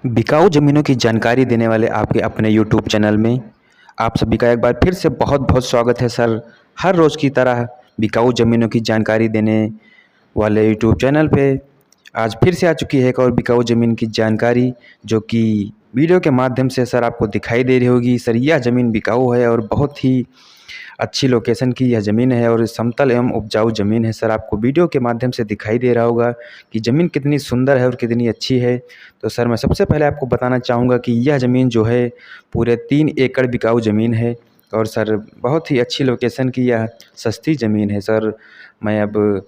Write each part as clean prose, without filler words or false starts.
बिकाऊ ज़मीनों की जानकारी देने वाले आपके अपने यूट्यूब चैनल में आप सभी का एक बार फिर से बहुत बहुत स्वागत है सर। हर रोज़ की तरह बिकाऊ ज़मीनों की जानकारी देने वाले यूट्यूब चैनल पे आज फिर से आ चुकी है एक और बिकाऊ ज़मीन की जानकारी, जो कि वीडियो के माध्यम से सर आपको दिखाई दे रही होगी। सर यह ज़मीन बिकाऊ है और बहुत ही अच्छी लोकेशन की यह ज़मीन है और समतल एवं उपजाऊ ज़मीन है। सर आपको वीडियो के माध्यम से दिखाई दे रहा होगा कि ज़मीन कितनी सुंदर है और कितनी अच्छी है। तो सर मैं सबसे पहले आपको बताना चाहूँगा कि यह ज़मीन जो है पूरे 3 एकड़ बिकाऊ ज़मीन है और सर बहुत ही अच्छी लोकेशन की यह सस्ती ज़मीन है। सर मैं अब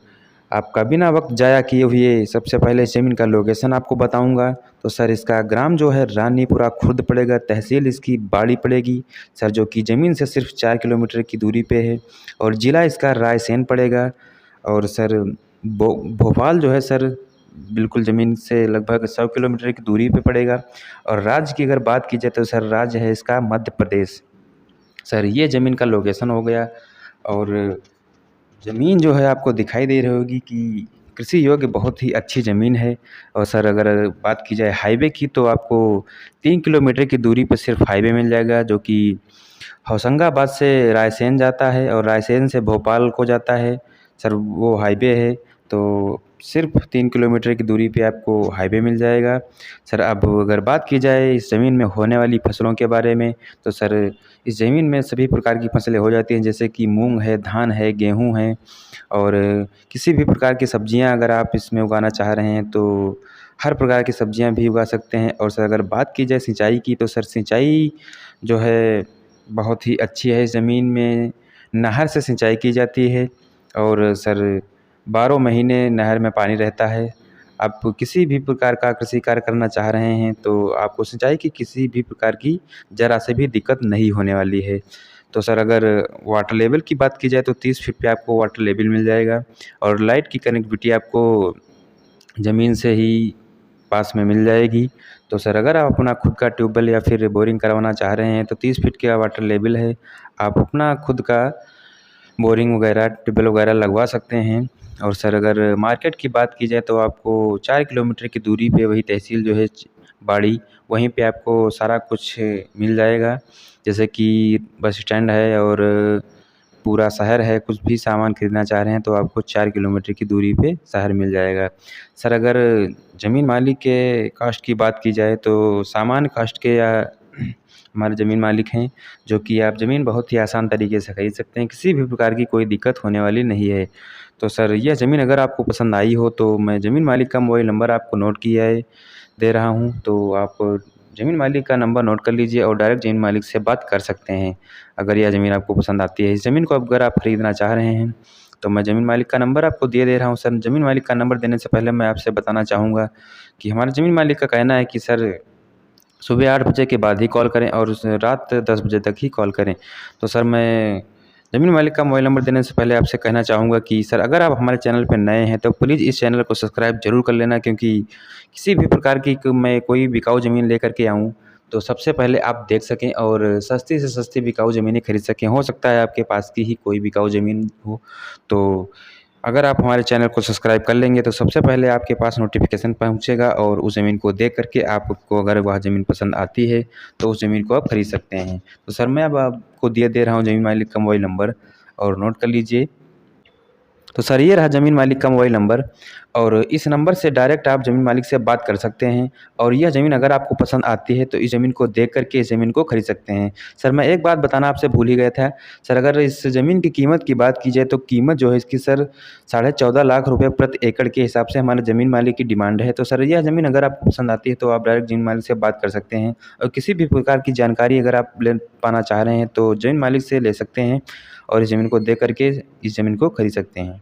आपका बिना वक्त ज़ाया किए हुए सबसे पहले इस ज़मीन का लोकेशन आपको बताऊंगा। तो सर इसका ग्राम जो है रानीपुरा खुर्द पड़ेगा, तहसील इसकी बाड़ी पड़ेगी सर, जो कि ज़मीन से सिर्फ 4 किलोमीटर की दूरी पे है और ज़िला इसका रायसेन पड़ेगा। और सर भोपाल जो है सर बिल्कुल ज़मीन से लगभग 100 किलोमीटर की दूरी पे पड़ेगा। और राज्य की अगर बात की जाए तो सर राज्य है इसका मध्य प्रदेश। सर ये ज़मीन का लोकेशन हो गया और ज़मीन जो है आपको दिखाई दे रही होगी कि कृषि योग्य बहुत ही अच्छी ज़मीन है। और सर अगर बात की जाए हाईवे की तो आपको 3 किलोमीटर की दूरी पर सिर्फ हाईवे मिल जाएगा, जो कि होशंगाबाद से रायसेन जाता है और रायसेन से भोपाल को जाता है। सर वो हाईवे है, तो सिर्फ 3 किलोमीटर की दूरी पे आपको हाईवे मिल जाएगा। सर अब अगर बात की जाए इस ज़मीन में होने वाली फसलों के बारे में, तो सर इस ज़मीन में सभी प्रकार की फसलें हो जाती हैं, जैसे कि मूंग है, धान है, गेहूं है और किसी भी प्रकार की सब्जियां अगर आप इसमें उगाना चाह रहे हैं तो हर प्रकार की सब्जियां भी उगा सकते हैं। और सर अगर बात की जाए सिंचाई की, तो सर सिंचाई जो है बहुत ही अच्छी है। इस ज़मीन में नहर से सिंचाई की जाती है और सर 12 महीने नहर में पानी रहता है। आप किसी भी प्रकार का कृषि कार्य करना चाह रहे हैं तो आपको सिंचाई की किसी भी प्रकार की ज़रा से भी दिक्कत नहीं होने वाली है। तो सर अगर वाटर लेवल की बात की जाए तो 30 फीट पे आपको वाटर लेवल मिल जाएगा और लाइट की कनेक्टिविटी आपको ज़मीन से ही पास में मिल जाएगी। तो सर अगर आप अपना खुद का ट्यूबवेल या फिर बोरिंग करवाना चाह रहे हैं तो 30 फीट का वाटर लेवल है, आप अपना खुद का बोरिंग वगैरह ट्यूबवेल वगैरह लगवा सकते हैं। और सर अगर मार्केट की बात की जाए तो आपको 4 किलोमीटर की दूरी पे वही तहसील जो है बाड़ी, वहीं पे आपको सारा कुछ मिल जाएगा, जैसे कि बस स्टैंड है और पूरा शहर है। कुछ भी सामान खरीदना चाह रहे हैं तो आपको 4 किलोमीटर की दूरी पे शहर मिल जाएगा। सर अगर ज़मीन मालिक के कास्ट की बात की जाए तो सामान्य कास्ट के या हमारे ज़मीन मालिक हैं, जो कि आप ज़मीन बहुत ही आसान तरीके से खरीद सकते हैं, किसी भी प्रकार की कोई दिक्कत होने वाली नहीं है। तो सर यह ज़मीन अगर आपको पसंद आई हो तो मैं ज़मीन मालिक का मोबाइल नंबर आपको नोट किया है दे रहा हूँ, तो आप ज़मीन मालिक का नंबर नोट कर लीजिए और डायरेक्ट ज़मीन मालिक से बात कर सकते हैं अगर यह ज़मीन आपको पसंद आती है। इस ज़मीन को अगर आप खरीदना चाह रहे हैं तो मैं ज़मीन मालिक का नंबर आपको दिए दे रहा हूँ। सर ज़मीन मालिक का नंबर देने से पहले मैं आपसे बताना चाहूँगा कि हमारे ज़मीन मालिक का कहना है कि सर सुबह 8 बजे के बाद ही कॉल करें और रात 10 बजे तक ही कॉल करें। तो सर मैं ज़मीन मालिक का मोबाइल नंबर देने से पहले आपसे कहना चाहूँगा कि सर अगर आप हमारे चैनल पर नए हैं तो प्लीज़ इस चैनल को सब्सक्राइब ज़रूर कर लेना, क्योंकि किसी भी प्रकार की मैं कोई बिकाऊ ज़मीन लेकर के आऊँ तो सबसे पहले आप देख सकें और सस्ती से सस्ती बिकाऊ ज़मीनें खरीद सकें। हो सकता है आपके पास की ही कोई बिकाऊ ज़मीन हो, तो अगर आप हमारे चैनल को सब्सक्राइब कर लेंगे तो सबसे पहले आपके पास नोटिफिकेशन पहुंचेगा और उस ज़मीन को देख करके आपको अगर वह ज़मीन पसंद आती है तो उस ज़मीन को आप खरीद सकते हैं। तो सर मैं अब आपको दिए दे रहा हूँ ज़मीन मालिक का मोबाइल नंबर और नोट कर लीजिए। तो सर ये रहा ज़मीन मालिक का मोबाइल नंबर और इस नंबर से डायरेक्ट आप ज़मीन मालिक से बात कर सकते हैं और यह ज़मीन अगर आपको पसंद आती है तो इस ज़मीन को देख करके इस ज़मीन को खरीद सकते हैं। सर मैं एक बात बताना आपसे भूल ही गया था, सर अगर इस ज़मीन की कीमत की बात की जाए तो कीमत जो है इसकी सर 14.5 लाख रुपए प्रति एकड़ के हिसाब से हमारे ज़मीन मालिक की डिमांड है। तो सर यह ज़मीन अगर आपको पसंद आती है तो आप डायरेक्ट ज़मीन मालिक से बात कर सकते हैं और किसी भी प्रकार की जानकारी अगर आप ले पाना चाह रहे हैं तो ज़मीन मालिक से ले सकते हैं और इस ज़मीन को देख करके इस ज़मीन को खरीद सकते हैं।